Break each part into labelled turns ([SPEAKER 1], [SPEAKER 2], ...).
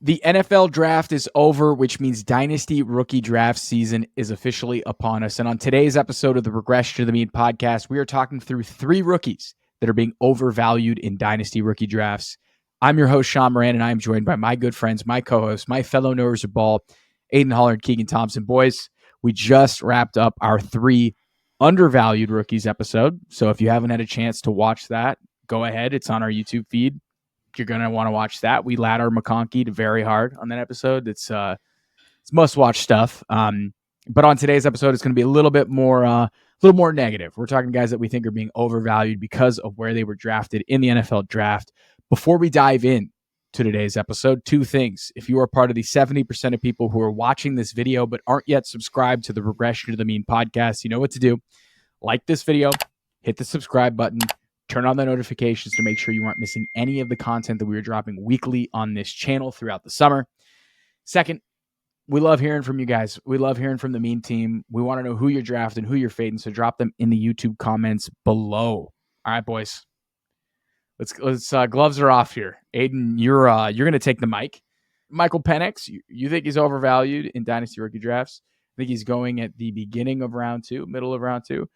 [SPEAKER 1] The NFL draft is over, which means Dynasty rookie draft season is officially upon us. And on today's episode of the Regression to the Mean podcast, we are talking through 3 rookies that are being overvalued in Dynasty rookie drafts. I'm your host, Shaun, and I am joined by my good friends, my co-hosts, my fellow knowers of ball, Aidan and Keegan Thompson. Boys, we just wrapped up our 3 undervalued rookies episode. So if you haven't had a chance to watch that, go ahead. It's on our YouTube feed. You're going to want to watch that. We ladder McConkey very hard on that episode. It's must-watch stuff. But on today's episode, it's going to be a little more negative. We're talking guys that we think are being overvalued because of where they were drafted in the NFL draft. Before we dive in to today's episode, 2 things. If you are part of the 70% of people who are watching this video but aren't yet subscribed to the Regression to the Mean podcast, you know what to do. Like this video, hit the subscribe button, turn on the notifications to make sure you aren't missing any of the content that we are dropping weekly on this channel throughout the summer. Second, we love hearing from you guys. We love hearing from the Mean team. We want to know who you're drafting, who you're fading, so drop them in the YouTube comments below. All right, boys. Let's gloves are off here. Aidan, you're going to take the mic. Michael Penix, you think he's overvalued in Dynasty rookie drafts? I think he's going at the beginning of round 2, middle of round 2.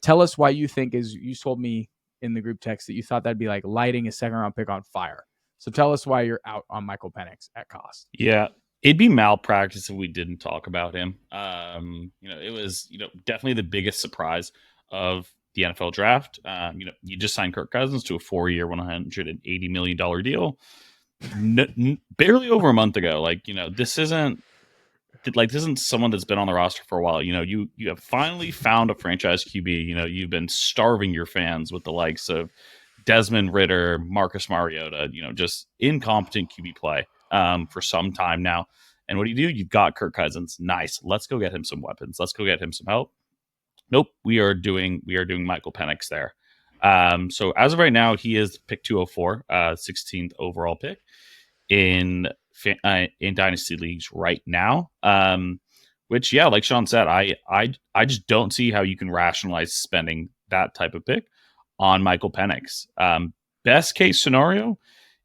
[SPEAKER 1] Tell us why you think, as you told me in the group text, that you thought that'd be like lighting a second-round pick on fire. So tell us why you're out on Michael Penix at cost.
[SPEAKER 2] Yeah, it'd be malpractice if we didn't talk about him. It was definitely the biggest surprise of the NFL draft. You just signed Kirk Cousins to a 4-year, $180 million deal, barely over a month ago. This isn't someone that's been on the roster for a while. You have finally found a franchise QB. You've been starving your fans with the likes of Desmond Ridder, Marcus Mariota, just incompetent QB play for some time now. And what do? You've got Kirk Cousins. Nice. Let's go get him some weapons. Let's go get him some help. Nope. We are doing Michael Penix there. So as of right now, he is pick 204, 16th overall pick in Dynasty leagues right now. Which, yeah, like Shaun said, I just don't see how you can rationalize spending that type of pick on Michael Penix. Best case scenario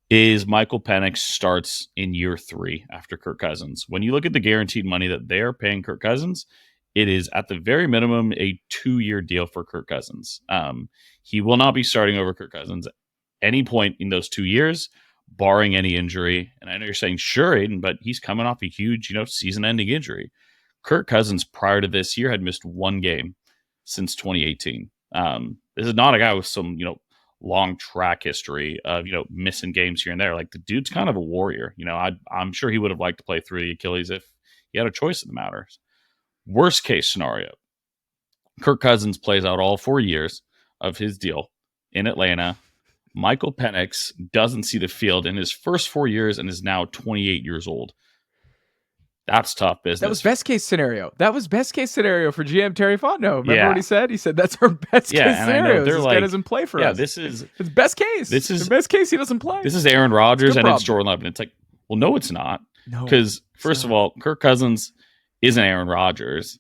[SPEAKER 2] is Michael Penix starts in year 3 after Kirk Cousins. When you look at the guaranteed money that they're paying Kirk Cousins, it is at the very minimum a 2-year deal for Kirk Cousins. He will not be starting over Kirk Cousins at any point in those 2 years, barring any injury. And I know you're saying, sure, Aidan, but he's coming off a huge, season-ending injury. Kirk Cousins prior to this year had missed 1 game since 2018. This is not a guy with some, long track history of, missing games here and there. Like, the dude's kind of a warrior. I'm sure he would have liked to play through the Achilles if he had a choice in the matter. Worst case scenario, Kirk Cousins plays out all 4 years of his deal in Atlanta. Michael Penix doesn't see the field in his first 4 years and is now 28 years old. That's tough business.
[SPEAKER 1] That was best case scenario. For GM Terry Fontenot. Remember what he said? He said that's our best case scenario. This guy doesn't play for us.
[SPEAKER 2] It's
[SPEAKER 1] best case. Best case he doesn't play.
[SPEAKER 2] This is Aaron Rodgers and it's Jordan Love. And it's like, well, no, it's not. Because first of all, Kirk Cousins isn't Aaron Rodgers.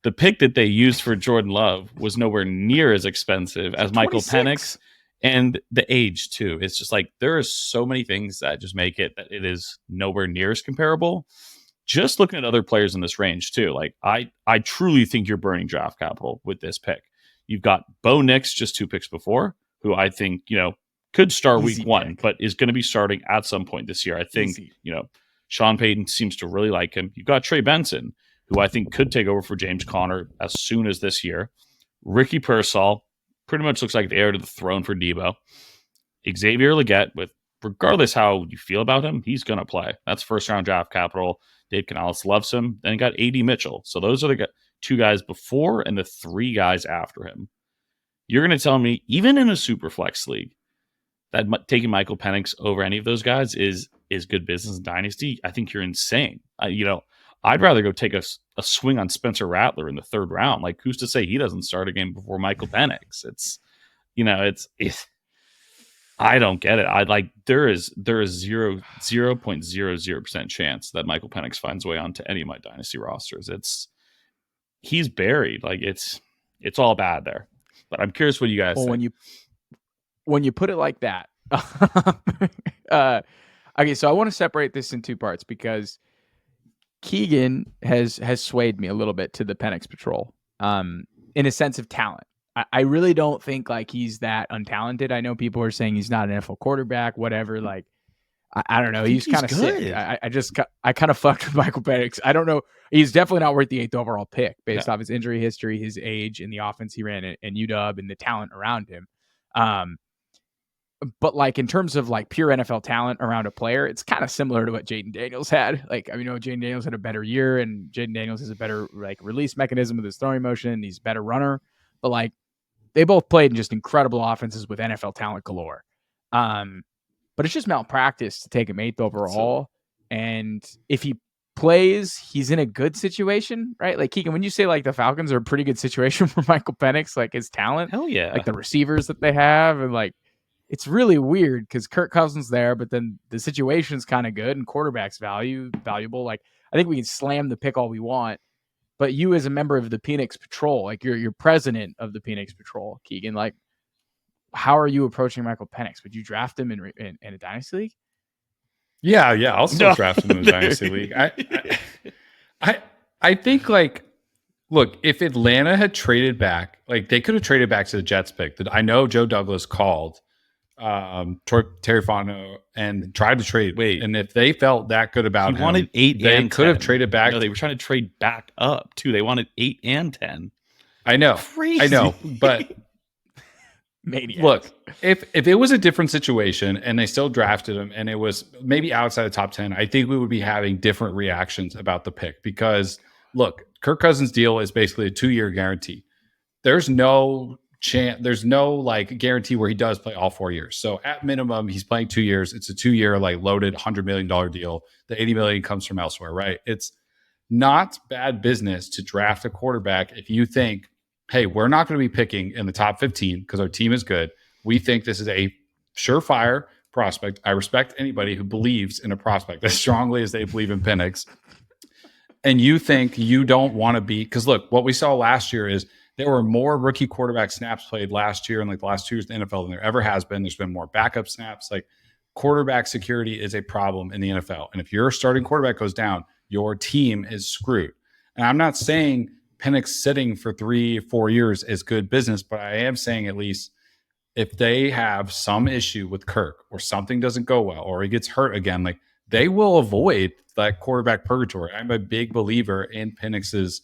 [SPEAKER 2] The pick that they used for Jordan Love was nowhere near as expensive as Michael Penix, and the age too. It's just like there are so many things that just make it that it is nowhere near as comparable. Just looking at other players in this range too, like I truly think you're burning draft capital with this pick. You've got Bo Nix just 2 picks before, who I think could start week 1, but is going to be starting at some point this year. I think Sean Payton seems to really like him. You've got Trey Benson, who I think could take over for James Conner as soon as this year. Ricky Pearsall pretty much looks like the heir to the throne for Debo. Xavier Leggett, regardless how you feel about him, he's going to play. That's first-round draft capital. Dave Canales loves him. Then you got A.D. Mitchell. So those are the 2 guys before and the 3 guys after him. You're going to tell me, even in a super flex league, that taking Michael Penix over any of those guys is good business in Dynasty? I think you're insane. I'd rather go take a swing on Spencer Rattler in the 3rd round. Like, who's to say he doesn't start a game before Michael Penix? It's I don't get it. There is 0.00% chance that Michael Penix finds a way onto any of my Dynasty rosters. He's buried. It's all bad there. But I'm curious what you guys think.
[SPEAKER 1] When you put it like that, Okay, so I want to separate this in two parts because Keegan has swayed me a little bit to the Penix Patrol, in a sense of talent. I really don't think like he's that untalented. I know people are saying he's not an NFL quarterback, whatever. Like, I don't know. He's kind of sick. I kind of fucked with Michael Penix. I don't know. He's definitely not worth the 8th overall pick based off his injury history, his age, and the offense he ran in UW and the talent around him. But like in terms of like pure NFL talent around a player, it's kind of similar to what Jaden Daniels had. Like, I mean, Jaden Daniels had a better year, and Jaden Daniels has a better like release mechanism with his throwing motion, and he's a better runner. But like, they both played in just incredible offenses with NFL talent galore. But it's just malpractice to take him 8th overall. And if he plays, he's in a good situation, right? Like, Keegan, when you say like the Falcons are a pretty good situation for Michael Penix, like his talent,
[SPEAKER 2] hell yeah,
[SPEAKER 1] like the receivers that they have, and like, it's really weird because Kirk Cousins there, but then the situation's kind of good and quarterback's valuable. Like, I think we can slam the pick all we want, but you as a member of the Penix Patrol, like you're president of the Penix Patrol, Keegan, like, how are you approaching Michael Penix? Would you draft him in a dynasty league?
[SPEAKER 3] Yeah, I'll still draft him in a dynasty league. I think like, look, if Atlanta had traded back, like they could have traded back to the Jets pick. That I know Joe Douglas called Terry Fontenot and tried to trade.
[SPEAKER 2] Wait,
[SPEAKER 3] and if they felt that good about him,
[SPEAKER 2] wanted 8
[SPEAKER 3] they
[SPEAKER 2] and
[SPEAKER 3] could
[SPEAKER 2] 10.
[SPEAKER 3] have traded back.
[SPEAKER 2] No, they were trying to trade back up too. They wanted 8 and 10.
[SPEAKER 3] I know,
[SPEAKER 2] crazy.
[SPEAKER 3] I know, but
[SPEAKER 1] maniacs.
[SPEAKER 3] Look, if it was a different situation and they still drafted him and it was maybe outside the top 10, I think we would be having different reactions about the pick because look, Kirk Cousins' deal is basically a 2-year guarantee. There's no chance, there's no like guarantee where he does play all 4 years. So at minimum, he's playing 2 years. It's a 2-year like loaded $100 million deal. The $80 million comes from elsewhere, right? It's not bad business to draft a quarterback if you think, hey, we're not going to be picking in the top 15 because our team is good. We think this is a surefire prospect. I respect anybody who believes in a prospect as strongly as they believe in Penix. And you think you don't want to be, because look, what we saw last year is there were more rookie quarterback snaps played last year and like the last 2 years in the NFL than there ever has been. There's been more backup snaps. Like quarterback security is a problem in the NFL. And if your starting quarterback goes down, your team is screwed. And I'm not saying Penix sitting for 3 or 4 years is good business, but I am saying at least if they have some issue with Kirk or something doesn't go well or he gets hurt again, like they will avoid that quarterback purgatory. I'm a big believer in Penix's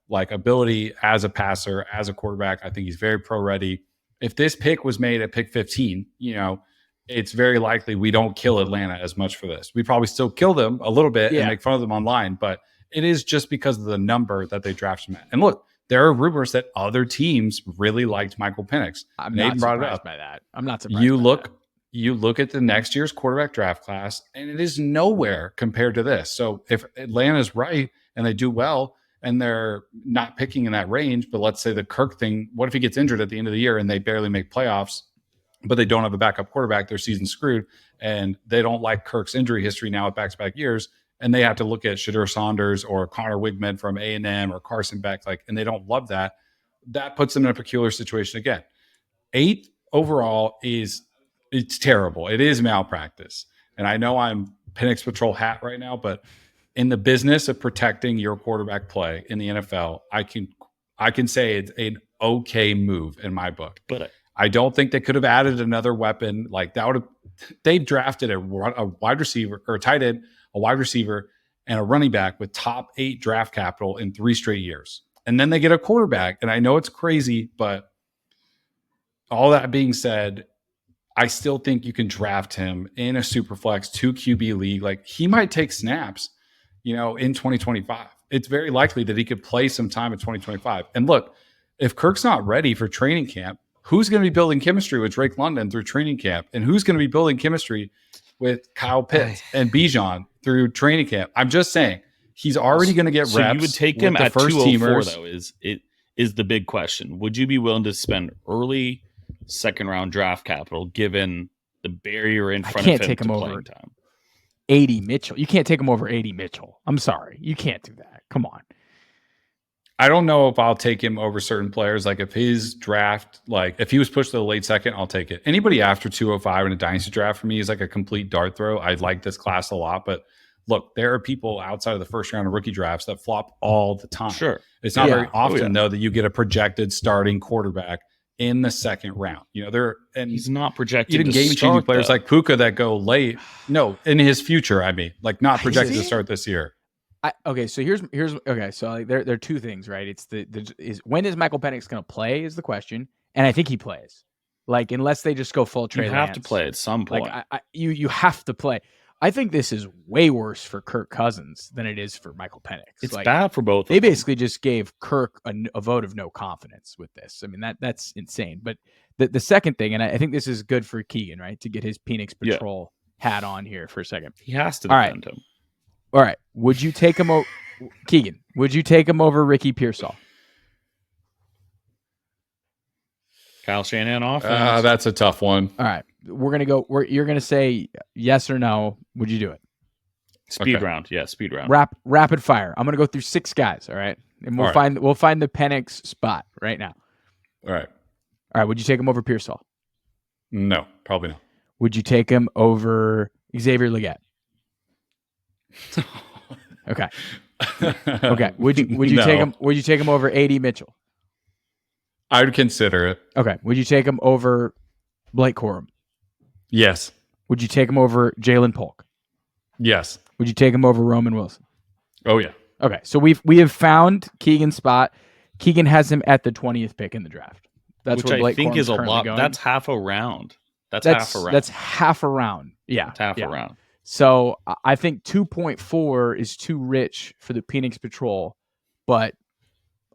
[SPEAKER 3] like ability as a passer, as a quarterback. I think he's very pro ready. If this pick was made at pick 15, it's very likely we don't kill Atlanta as much for this. We probably still kill them a little bit and make fun of them online, but it is just because of the number that they drafted him at. And look, there are rumors that other teams really liked Michael Penix.
[SPEAKER 1] I'm not surprised by that. I'm not surprised.
[SPEAKER 3] You look at the next year's quarterback draft class, and it is nowhere compared to this. So if Atlanta's right and they do well, and they're not picking in that range, but let's say the Kirk thing, what if he gets injured at the end of the year and they barely make playoffs, but they don't have a backup quarterback, their season's screwed, and they don't like Kirk's injury history now at back-to-back years, and they have to look at Shadur Saunders or Connor Wigman from A&M or Carson Beck, and they don't love that. That puts them in a peculiar situation again. 8 overall it's terrible. It is malpractice. And I know I'm Penix Patrol hat right now, but in the business of protecting your quarterback play in the NFL, I can say it's an okay move in my book.
[SPEAKER 2] But
[SPEAKER 3] I don't think they could have added another weapon like that. They've drafted a wide receiver or a tight end, a wide receiver, and a running back with top 8 draft capital in 3 straight years. And then they get a quarterback. And I know it's crazy, but all that being said, I still think you can draft him in a Superflex 2 QB league. Like he might take snaps, in 2025. It's very likely that he could play some time in 2025. And look, if Kirk's not ready for training camp, who's going to be building chemistry with Drake London through training camp? And who's going to be building chemistry with Kyle Pitts and Bijan through training camp? I'm just saying he's already going to get reps.
[SPEAKER 2] So you would take him at
[SPEAKER 3] first
[SPEAKER 2] 204
[SPEAKER 3] teamers.
[SPEAKER 2] Though, is the big question. Would you be willing to spend early second round draft capital given the barrier in front of him to playing time?
[SPEAKER 1] 80 Mitchell. You can't take him over 80 Mitchell. I'm sorry. You can't do that. Come on.
[SPEAKER 3] I don't know if I'll take him over certain players. Like if his draft, like if he was pushed to the late second, I'll take it. Anybody after 205 in a dynasty draft for me is like a complete dart throw. I like this class a lot, but look, there are people outside of the first round of rookie drafts that flop all the time.
[SPEAKER 2] Sure.
[SPEAKER 3] It's not very often though that you get a projected starting quarterback in the second round. And
[SPEAKER 2] he's not projected.
[SPEAKER 3] Even game-changing players like Puka that go late. No, in his future, I mean, like not projected to start this year.
[SPEAKER 1] Okay, so here's okay. So like there are two things, right? It's is when is Michael Penix going to play is the question, and I think he plays. Like unless they just go full Trey
[SPEAKER 2] you have
[SPEAKER 1] Lance.
[SPEAKER 2] to play at some point.
[SPEAKER 1] Like you have to play. I think this is way worse for Kirk Cousins than it is for Michael Penix.
[SPEAKER 2] It's
[SPEAKER 1] like,
[SPEAKER 2] bad for both.
[SPEAKER 1] They basically just gave Kirk a vote of no confidence with this. I mean that's insane. But the second thing, and I think this is good for Keegan, right, to get his Penix Patrol hat on here for a second.
[SPEAKER 2] He has to defend him.
[SPEAKER 1] All right. Would you take him over Keegan? Would you take him over Ricky Pearsall?
[SPEAKER 2] Kyle Shanahan offense.
[SPEAKER 3] That's a tough one.
[SPEAKER 1] All right. We're gonna go. You're gonna say yes or no. Would you do it?
[SPEAKER 2] Speed round. Yeah, speed round.
[SPEAKER 1] Rapid fire. I'm gonna go through 6 guys. All right. And we'll find the Penix spot right now.
[SPEAKER 3] All right.
[SPEAKER 1] All right. Would you take him over Pearsall?
[SPEAKER 3] No, probably not.
[SPEAKER 1] Would you take him over Xavier Leggett? Okay. Okay. Would you take him? Would you take him over AD Mitchell?
[SPEAKER 3] I would consider it.
[SPEAKER 1] Okay. Would you take him over Blake Corum?
[SPEAKER 3] Yes.
[SPEAKER 1] Would you take him over Jalen Polk?
[SPEAKER 3] Yes.
[SPEAKER 1] Would you take him over Roman Wilson?
[SPEAKER 3] Oh yeah.
[SPEAKER 1] Okay. So we have found Keegan's spot. Keegan has him at the 20th pick in the draft. That's
[SPEAKER 2] which
[SPEAKER 1] where Blake
[SPEAKER 2] I think
[SPEAKER 1] Corum's
[SPEAKER 2] is a lot.
[SPEAKER 1] going.
[SPEAKER 2] That's half a round. That's half a round.
[SPEAKER 1] That's half a round. Yeah.
[SPEAKER 2] That's half a round.
[SPEAKER 1] So I think 2.4 is too rich for the Penix Patrol, but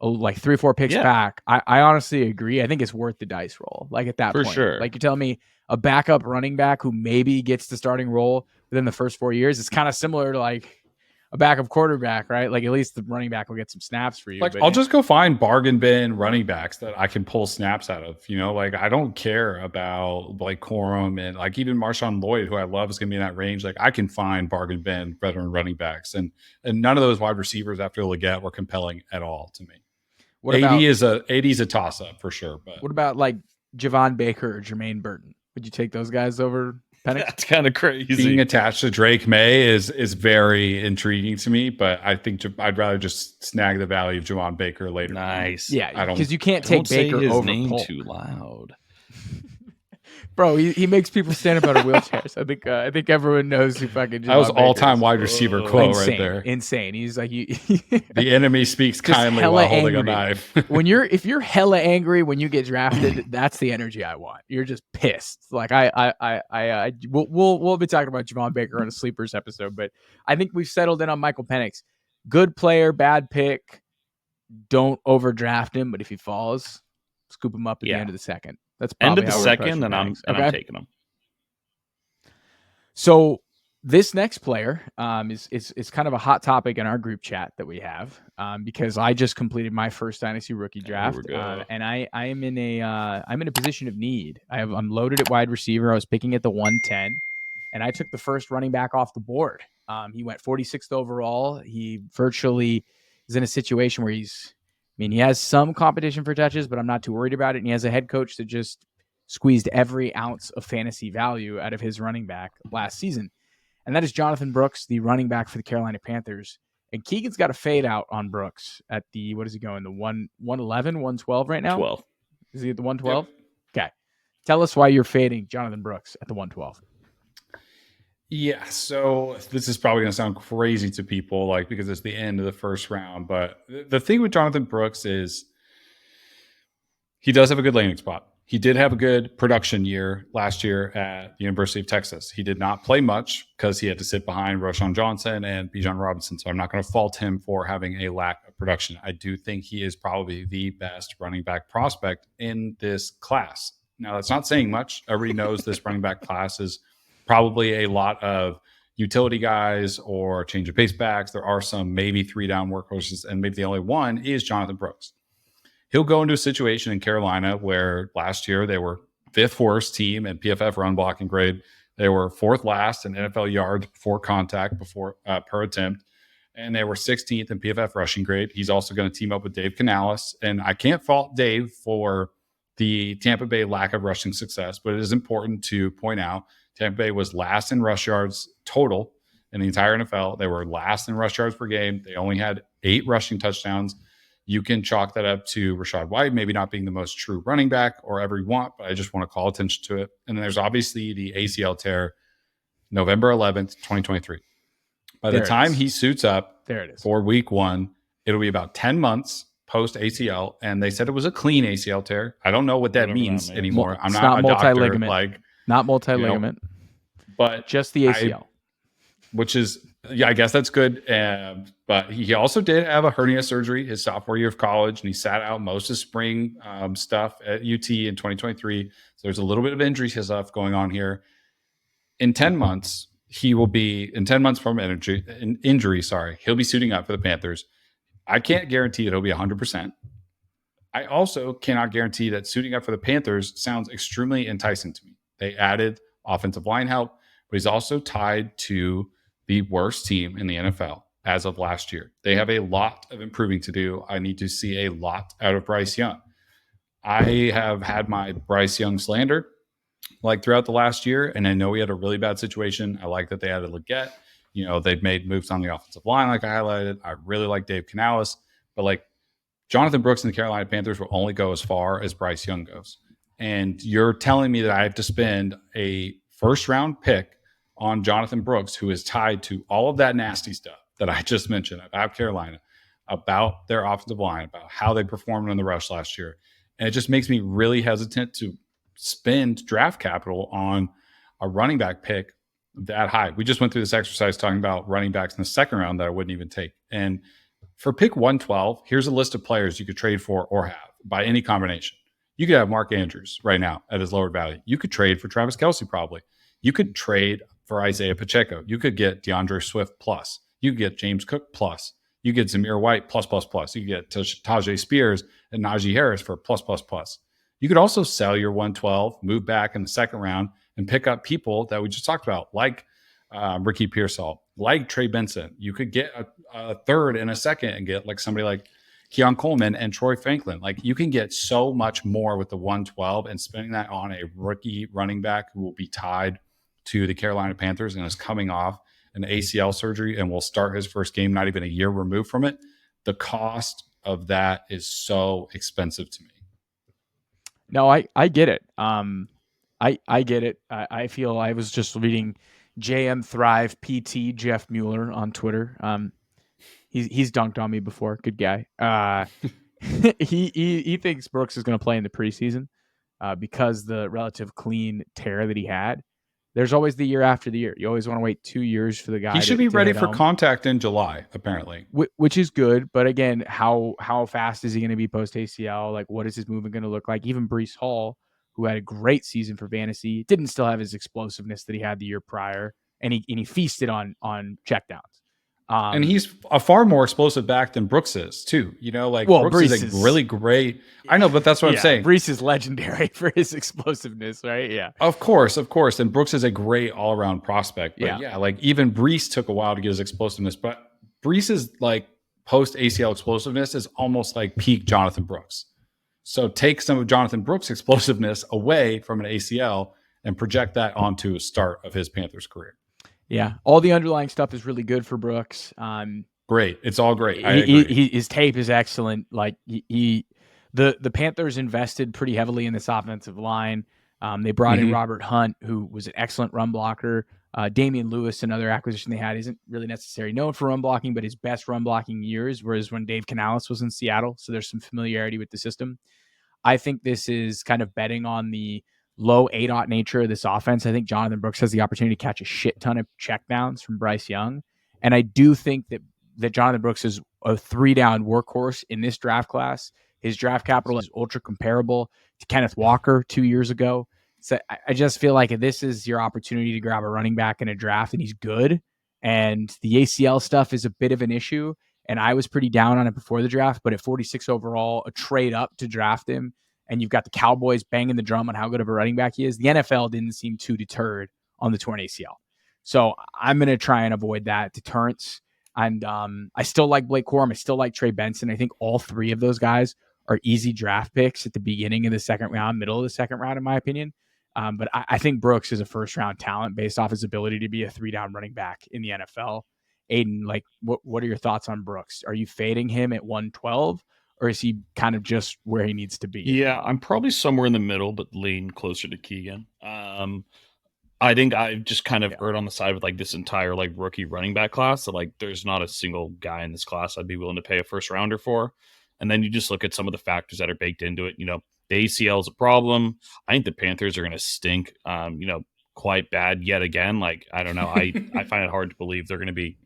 [SPEAKER 1] like 3 or 4 picks back, I honestly agree. I think it's worth the dice roll. Like at that point, for
[SPEAKER 2] sure.
[SPEAKER 1] Like you're telling me a backup running back who maybe gets the starting role within the first 4 years. It's kind of similar to like a backup quarterback, right? Like at least the running back will get some snaps for you.
[SPEAKER 3] Like I'll just go find bargain bin running backs that I can pull snaps out of. Like I don't care about like Corum and like even Marshawn Lloyd, who I love, is going to be in that range. Like I can find bargain bin veteran running backs, and none of those wide receivers after Leggett were compelling at all to me. AD is a toss up for sure. But
[SPEAKER 1] what about like Javon Baker or Jermaine Burton? Would you take those guys over Penix?
[SPEAKER 2] That's kind of crazy.
[SPEAKER 3] Being attached to Drake May is very intriguing to me, but I think I'd rather just snag the value of Javon Baker later.
[SPEAKER 2] Nice.
[SPEAKER 1] Yeah, because you can't take Baker
[SPEAKER 2] say his
[SPEAKER 1] over
[SPEAKER 2] name
[SPEAKER 1] Polk.
[SPEAKER 2] too loud.
[SPEAKER 1] Bro, he makes people stand up out of wheelchairs. I think everyone knows who fucking Javon
[SPEAKER 3] that was
[SPEAKER 1] Baker
[SPEAKER 3] all-time
[SPEAKER 1] is.
[SPEAKER 3] wide receiver quote right there.
[SPEAKER 1] Insane. He's like
[SPEAKER 3] the enemy speaks kindly while holding a knife.
[SPEAKER 1] If you're hella angry when you get drafted, that's the energy I want. You're just pissed. Like we'll be talking about Javon Baker on a sleepers episode, but I think we've settled in on Michael Penix. Good player, bad pick. Don't overdraft him, but if he falls, scoop him up at the end of the second. That's
[SPEAKER 2] end of the
[SPEAKER 1] how we're
[SPEAKER 2] second,
[SPEAKER 1] approaching
[SPEAKER 2] and
[SPEAKER 1] Penix.
[SPEAKER 2] I'm taking him.
[SPEAKER 1] So this next player is kind of a hot topic in our group chat that we have because I just completed my first Dynasty rookie draft, and I am in a position of need. I'm loaded at wide receiver. I was picking at the 110, and I took the first running back off the board. He went 46th overall. He virtually is in a situation where he has some competition for touches, but I'm not too worried about it. And he has a head coach that just squeezed every ounce of fantasy value out of his running back last season. And that is Jonathan Brooks, the running back for the Carolina Panthers. And Keegan's got a fade out on Brooks at the, what is he going? The 111, 112 right now?
[SPEAKER 2] 12.
[SPEAKER 1] Is he at the 112? Yep. Okay. Tell us why you're fading Jonathan Brooks at the 112.
[SPEAKER 3] Yeah, so this is probably going to sound crazy to people, like because it's the end of the first round. But the thing with Jonathan Brooks is he does have a good landing spot. He did have a good production year last year at the University of Texas. He did not play much because he had to sit behind Roshan Johnson and Bijan Robinson. So I'm not going to fault him for having a lack of production. I do think he is probably the best running back prospect in this class. Now, that's not saying much. Everybody knows this running back class is probably a lot of utility guys or change of pace backs. There are some maybe 3-down workhorses, and maybe the only one is Jonathan Brooks. He'll go into a situation in Carolina where last year they were 5th worst team in PFF run blocking grade. They were 4th last in NFL yards before contact per attempt. and they were 16th in PFF rushing grade. He's also going to team up with Dave Canales, and I can't fault Dave for the Tampa Bay lack of rushing success, but it is important to point out Tampa Bay was last in rush yards total in the entire NFL. They were last in rush yards per game. They only had 8 rushing touchdowns. You can chalk that up to Rachaad White maybe not being the most true running back or ever you want, but I just want to call attention to it. And then there's obviously the ACL tear, November 11th, 2023. By the time he suits up for week 1, it'll be about 10 months post ACL. And they said it was a clean ACL tear. I don't know what that means anymore. I'm not a
[SPEAKER 1] multi-ligament.
[SPEAKER 3] doctor.
[SPEAKER 1] Not multi-ligament.
[SPEAKER 3] But
[SPEAKER 1] just the ACL.
[SPEAKER 3] Which is, I guess that's good. But he also did have a hernia surgery his sophomore year of college, and he sat out most of spring stuff at UT in 2023. So there's a little bit of injury stuff going on here. In 10 months, from injury, he'll be suiting up for the Panthers. I can't guarantee that he'll be 100%. I also cannot guarantee that suiting up for the Panthers sounds extremely enticing to me. They added offensive line help, but he's also tied to the worst team in the NFL as of last year. They have a lot of improving to do. I need to see a lot out of Bryce Young. I have had my Bryce Young slander throughout the last year, and I know we had a really bad situation. I like that they added Leggett. They've made moves on the offensive line, like I highlighted. I really like Dave Canales, but Jonathan Brooks and the Carolina Panthers will only go as far as Bryce Young goes. And you're telling me that I have to spend a first-round pick on Jonathan Brooks, who is tied to all of that nasty stuff that I just mentioned about Carolina, about their offensive line, about how they performed on the rush last year. And it just makes me really hesitant to spend draft capital on a running back pick that high. We just went through this exercise talking about running backs in the second round that I wouldn't even take. And for pick 112, here's a list of players you could trade for or have by any combination. You could have Mark Andrews right now at his lower value. You could trade for Travis Kelce probably. You could trade for Isaiah Pacheco. You could get DeAndre Swift plus. You could get James Cook plus. You get Zamir White plus. You get Tajay Spears and Najee Harris for plus. You could also sell your 112, move back in the second round, and pick up people that we just talked about, like Ricky Pearsall, like Trey Benson. You could get a third and a second and get somebody like Keon Coleman and Troy Franklin. You can get so much more with the 112, and spending that on a rookie running back who will be tied to the Carolina Panthers and is coming off an ACL surgery and will start his first game not even a year removed from it. The cost of that is so expensive to me.
[SPEAKER 1] No, I get it. I get it. I feel I was just reading JM Thrive PT Jeff Mueller on Twitter. He's dunked on me before. Good guy. He thinks Brooks is going to play in the preseason because the relative clean tear that he had. There's always the year after the year. You always want to wait 2 years for the guy.
[SPEAKER 3] He should be ready for contact in July, apparently.
[SPEAKER 1] Which is good, but again, how fast is he going to be post ACL? What is his movement going to look like? Even Breece Hall, who had a great season for fantasy, didn't still have his explosiveness that he had the year prior, and he feasted on checkdowns.
[SPEAKER 3] And he's a far more explosive back than Brooks is, too. Brooks
[SPEAKER 1] Breece
[SPEAKER 3] is a really great. I know, but that's what I'm saying.
[SPEAKER 1] Breece is legendary for his explosiveness, right? Yeah.
[SPEAKER 3] Of course. And Brooks is a great all-around prospect. But even Breece took a while to get his explosiveness. But Breece's post-ACL explosiveness is almost like peak Jonathan Brooks. So take some of Jonathan Brooks' explosiveness away from an ACL and project that onto a start of his Panthers career.
[SPEAKER 1] Yeah, all the underlying stuff is really good for Brooks.
[SPEAKER 3] Great, it's all great.
[SPEAKER 1] His tape is excellent. The Panthers invested pretty heavily in this offensive line. They brought in Robert Hunt, who was an excellent run blocker. Damian Lewis, another acquisition they had, isn't really necessarily known for run blocking, but his best run blocking years was when Dave Canales was in Seattle. So there's some familiarity with the system. I think this is kind of betting on the low ADOT nature of this offense. I think Jonathan Brooks has the opportunity to catch a shit ton of checkdowns from Bryce Young. And I do think that Jonathan Brooks is a 3-down workhorse in this draft class. His draft capital is ultra comparable to Kenneth Walker 2 years ago. So I just feel like this is your opportunity to grab a running back in a draft, and he's good. And the ACL stuff is a bit of an issue. And I was pretty down on it before the draft, but at 46 overall, a trade up to draft him, and you've got the Cowboys banging the drum on how good of a running back he is. The NFL didn't seem too deterred on the torn ACL. So I'm going to try and avoid that deterrence. And I still like Blake Corum. I still like Trey Benson. I think all three of those guys are easy draft picks at the beginning of the second round, middle of the second round, in my opinion. But I think Brooks is a first-round talent based off his ability to be a 3-down running back in the NFL. Aidan, like, what are your thoughts on Brooks? Are you fading him at 112, or is he kind of just where he needs to be?
[SPEAKER 2] Yeah, I'm probably somewhere in the middle, but lean closer to Keegan. I think I've just kind of erred on the side with like this entire like rookie running back class. So like there's not a single guy in this class I'd be willing to pay a first rounder for. And then you just look at some of the factors that are baked into it. The ACL is a problem. I think the Panthers are going to stink, quite bad yet again. Like, I don't know. I find it hard to believe they're going to be,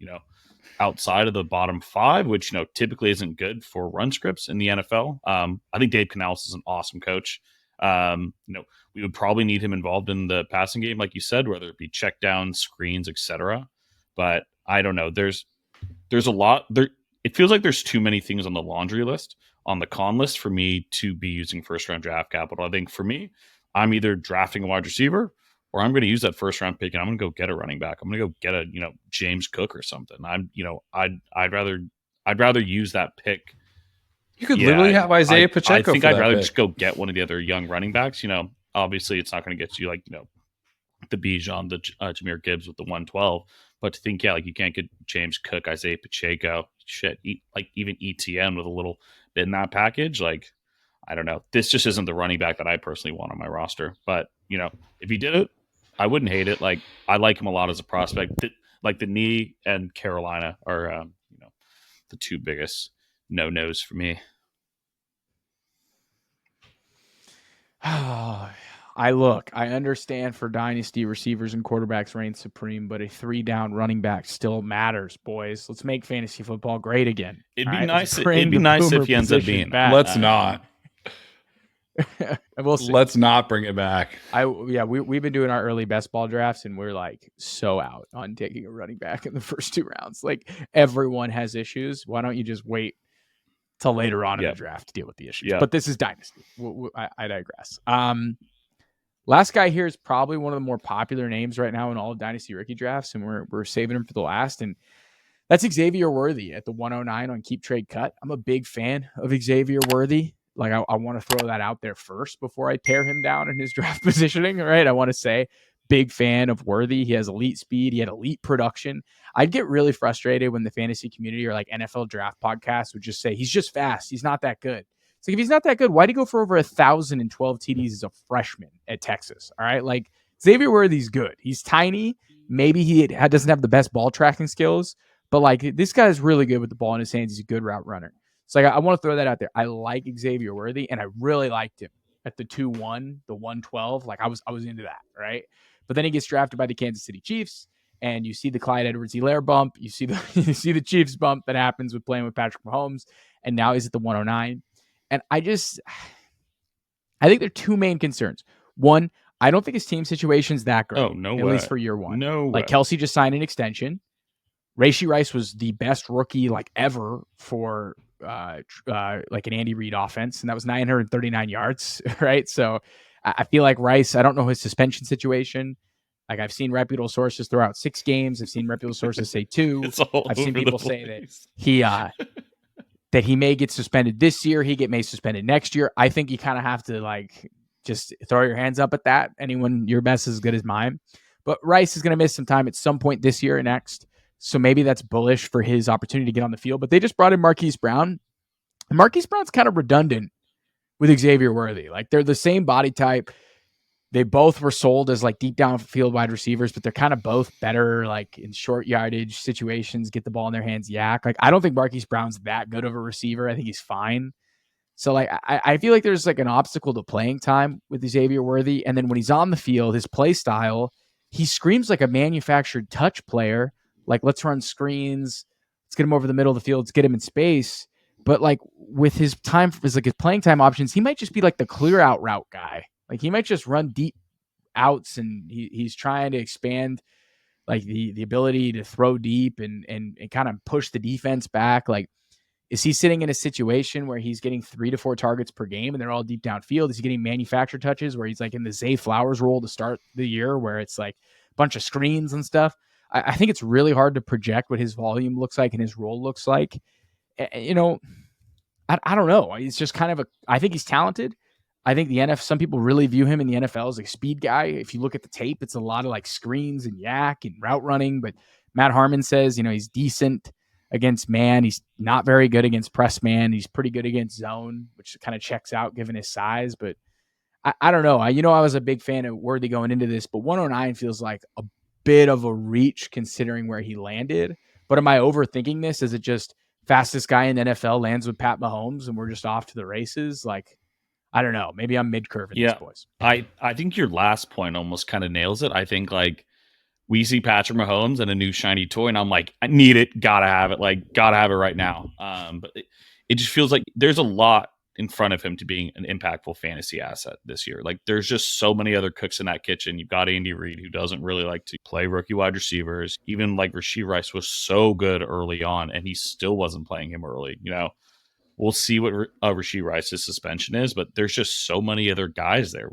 [SPEAKER 2] outside of the bottom 5, which, typically isn't good for run scripts in the NFL. I think Dave Canales is an awesome coach. We would probably need him involved in the passing game, like you said, whether it be check down, screens, etc. But I don't know. There's a lot there. It feels like there's too many things on the laundry list, on the con list, for me to be using first round draft capital. I think for me, I'm either drafting a wide receiver, or I'm going to use that first round pick and I'm going to go get a running back. I'm going to go get a James Cook or something. I'd rather use that pick.
[SPEAKER 3] You could literally have Isaiah Pacheco.
[SPEAKER 2] I think I'd rather just go get one of the other young running backs. Obviously it's not going to get you the Bijan, the Jahmyr Gibbs with the 112. But to think, you can't get James Cook, Isaiah Pacheco, even ETN with a little bit in that package. I don't know. This just isn't the running back that I personally want on my roster. But, if he did it, I wouldn't hate it. I like him a lot as a prospect. The knee and Carolina are, the two biggest no-nos for me.
[SPEAKER 1] I understand for dynasty receivers and quarterbacks reign supreme, but a 3-down running back still matters, boys. Let's make fantasy football great again.
[SPEAKER 2] It'd be nice if he ends up being
[SPEAKER 3] back. Let's not.
[SPEAKER 1] We'll see.
[SPEAKER 3] Let's not bring it back.
[SPEAKER 1] We've been doing our early best ball drafts, and we're so out on taking a running back in the first 2 rounds. Everyone has issues. Why don't you just wait till later on in the draft to deal with the issues? But this is dynasty. I digress. Last guy here is probably one of the more popular names right now in all of dynasty rookie drafts, and we're saving him for the last. And that's Xavier Worthy at the 109 on Keep Trade Cut. I'm a big fan of Xavier Worthy. I want to throw that out there first before I tear him down in his draft positioning, right? I want to say, big fan of Worthy. He has elite speed. He had elite production. I'd get really frustrated when the fantasy community or NFL draft podcasts would just say, he's just fast. He's not that good. It's if he's not that good, why'd he go for over 1,012 TDs as a freshman at Texas? All right. Xavier Worthy's good. He's tiny. Maybe he doesn't have the best ball tracking skills, but this guy's really good with the ball in his hands. He's a good route runner. So I want to throw that out there. I like Xavier Worthy, and I really liked him at the 2-1, the 112. I was into that, right? But then he gets drafted by the Kansas City Chiefs, and you see the Clyde Edwards-Helaire bump. You see the Chiefs bump that happens with playing with Patrick Mahomes, and now he's at the 109. And I think there are 2 main concerns. One, I don't think his team situation's that great.
[SPEAKER 2] Oh, no way.
[SPEAKER 1] At least for year 1.
[SPEAKER 2] No way.
[SPEAKER 1] Kelsey just signed an extension. Rashee Rice was the best rookie ever for an Andy Reid offense, and that was 939 yards, right? So I feel like Rice, I don't know his suspension situation. I've seen reputable sources throw out 6 games. I've seen reputable sources say 2. I've seen people say that he may get suspended this year. He may suspended next year. I think you kind of have to just throw your hands up at that. Your best is as good as mine. But Rice is going to miss some time at some point this year or next. So maybe that's bullish for his opportunity to get on the field. But they just brought in Marquise Brown. And Marquise Brown's kind of redundant with Xavier Worthy. They're the same body type. They both were sold as deep downfield wide receivers, but they're kind of both better in short yardage situations, get the ball in their hands, yak. I don't think Marquise Brown's that good of a receiver. I think he's fine. So I feel like there's an obstacle to playing time with Xavier Worthy. And then when he's on the field, his play style, he screams like a manufactured touch player. Let's run screens. Let's get him over the middle of the field. Let's get him in space. But with his time, his playing time options, he might just be the clear out route guy. He might just run deep outs, and he's trying to expand the ability to throw deep and kind of push the defense back. Is he sitting in a situation where he's getting 3 to 4 targets per game and they're all deep downfield? Is he getting manufactured touches where he's in the Zay Flowers role to start the year where it's a bunch of screens and stuff? I think it's really hard to project what his volume looks like and his role looks like. You know, I don't know. It's just kind of I think he's talented. I think some people really view him in the NFL as a speed guy. If you look at the tape, it's a lot of like screens and yak and route running. But Matt Harmon says, he's decent against man. He's not very good against press man. He's pretty good against zone, which kind of checks out given his size. But I don't know. I was a big fan of Worthy going into this, but 109 feels like a bit of a reach considering where he landed. But am I overthinking this? Is it just fastest guy in the NFL lands with Pat Mahomes and we're just off to the races? Like, I don't know. Maybe I'm mid-curving these boys.
[SPEAKER 2] I think your last point almost kind of nails it. I think like we see Patrick Mahomes and a new shiny toy, and I'm like, I need it, gotta have it, gotta have it right now. But it just feels like there's a lot in front of him to being an impactful fantasy asset this year. Like there's just so many other cooks in that kitchen. You've got Andy Reid, who doesn't really like to play rookie wide receivers. Even like Rashee Rice was so good early on, and he still wasn't playing him early. We'll see what Rashee Rice's suspension is, but there's just so many other guys there.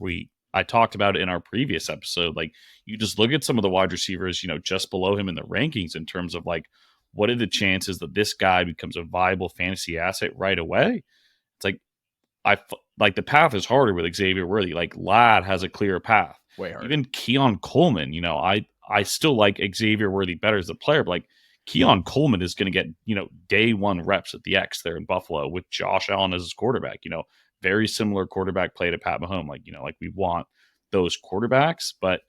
[SPEAKER 2] I talked about it in our previous episode. Like you just look at some of the wide receivers, just below him in the rankings in terms of like, what are the chances that this guy becomes a viable fantasy asset right away? It's like the path is harder with Xavier Worthy. Like Ladd has a clear path.
[SPEAKER 1] Way harder.
[SPEAKER 2] Even Keon Coleman, I still like Xavier Worthy better as a player, but like Keon Coleman is going to get, day one reps at the X there in Buffalo with Josh Allen as his quarterback. Very similar quarterback play to Pat Mahomes. Like we want those quarterbacks, but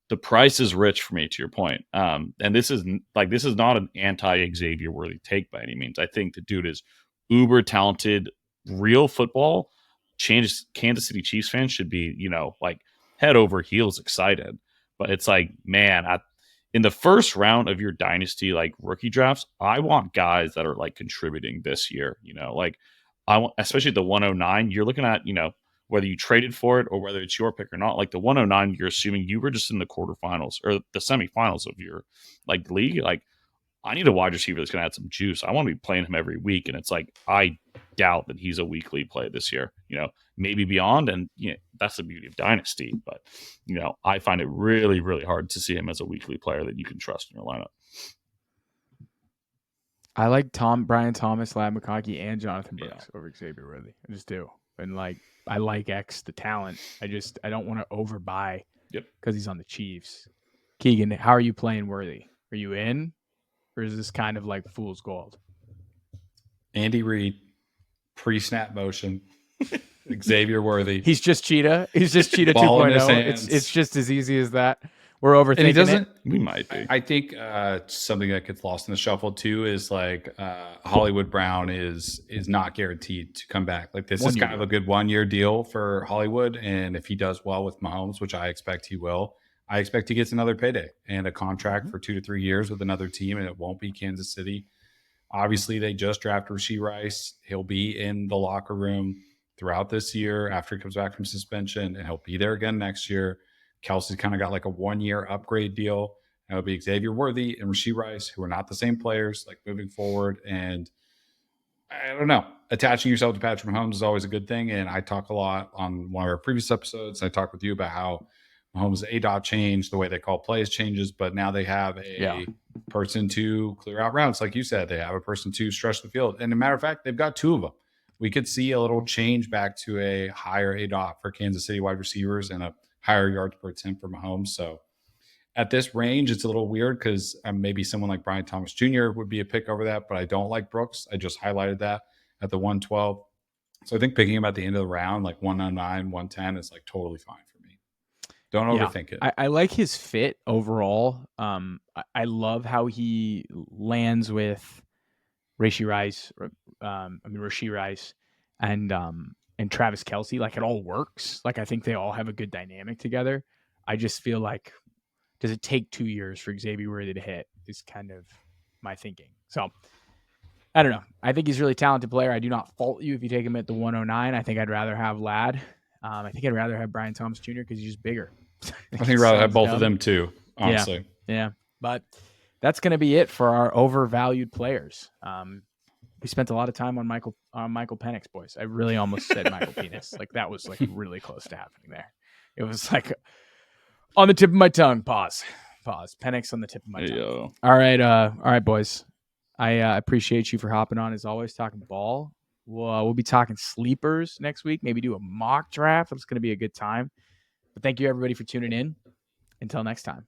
[SPEAKER 2] the price is rich for me, to your point. And this is not an anti-Xavier Worthy take by any means. I think the dude is uber talented. Real football, Kansas City Chiefs fans should be, like head over heels excited. But it's like, man, in the first round of your dynasty, like rookie drafts, I want guys that are like contributing this year. Like I want, especially the 109. You're looking at, whether you traded for it or whether it's your pick or not. Like the 109, you're assuming you were just in the quarterfinals or the semifinals of your like league. Like I need a wide receiver that's going to add some juice. I want to be playing him every week, and it's like I doubt that he's a weekly play this year. Maybe beyond, and that's the beauty of Dynasty. But I find it really, really hard to see him as a weekly player that you can trust in your lineup.
[SPEAKER 1] I like Brian Thomas, Ladd McConkey, and Jonathan Brooks over Xavier Worthy. I just do, and like I like X the talent. I don't want to overbuy because he's on the Chiefs. Keegan, how are you playing Worthy? Are you in? Or is this kind of like fool's gold?
[SPEAKER 3] Andy Reid, pre-snap motion, Xavier Worthy.
[SPEAKER 1] He's just Cheetah 2.0. It's just as easy as that. We're overthinking
[SPEAKER 3] and he doesn't,
[SPEAKER 1] it.
[SPEAKER 2] We might be.
[SPEAKER 3] I think something that gets lost in the shuffle too is like Hollywood Brown is not guaranteed to come back. Like this is kind of a good 1 year deal for Hollywood, and if he does well with Mahomes, which I expect he will, I expect he gets another payday and a contract for 2 to 3 years with another team, and it won't be Kansas City. Obviously, they just drafted Rashee Rice. He'll be in the locker room throughout this year after he comes back from suspension, and he'll be there again next year. Kelsey's kind of got like a 1 year upgrade deal. And it'll be Xavier Worthy and Rashee Rice, who are not the same players, like moving forward. And I don't know. Attaching yourself to Patrick Mahomes is always a good thing. And I talk a lot on one of our previous episodes. I talked with you about how Mahomes' ADOT changed, the way they call plays changes, but now they have a person to clear out routes. Like you said, they have a person to stretch the field. And as a matter of fact, they've got two of them. We could see a little change back to a higher ADOT for Kansas City wide receivers and a higher yards per attempt for Mahomes. So at this range, it's a little weird because maybe someone like Brian Thomas Jr. would be a pick over that, but I don't like Brooks. I just highlighted that at the 112. So I think picking him at the end of the round, like 109, 110 is like totally fine for me. Don't overthink it.
[SPEAKER 1] I like his fit overall. I love how he lands with Rashee Rice and Travis Kelce. Like it all works. Like I think they all have a good dynamic together. I just feel like, does it take 2 years for Xavier Worthy to hit is kind of my thinking. So I don't know. I think he's a really talented player. I do not fault you if you take him at the 109. I think I'd rather have Ladd. I think I'd rather have Brian Thomas Jr. because he's just bigger.
[SPEAKER 3] I think I'd rather have both of them too, honestly.
[SPEAKER 1] Yeah. But that's going to be it for our overvalued players. We spent a lot of time on Michael Penix, boys. I really almost said Michael Penis. Like that was like really close to happening there. It was like on the tip of my tongue. Pause. pause. Penix on the tip of my tongue.
[SPEAKER 2] Yo.
[SPEAKER 1] All right, boys. I appreciate you for hopping on as always, talking ball. We'll be talking sleepers next week. Maybe do a mock draft. It's going to be a good time. But thank you everybody for tuning in. Until next time.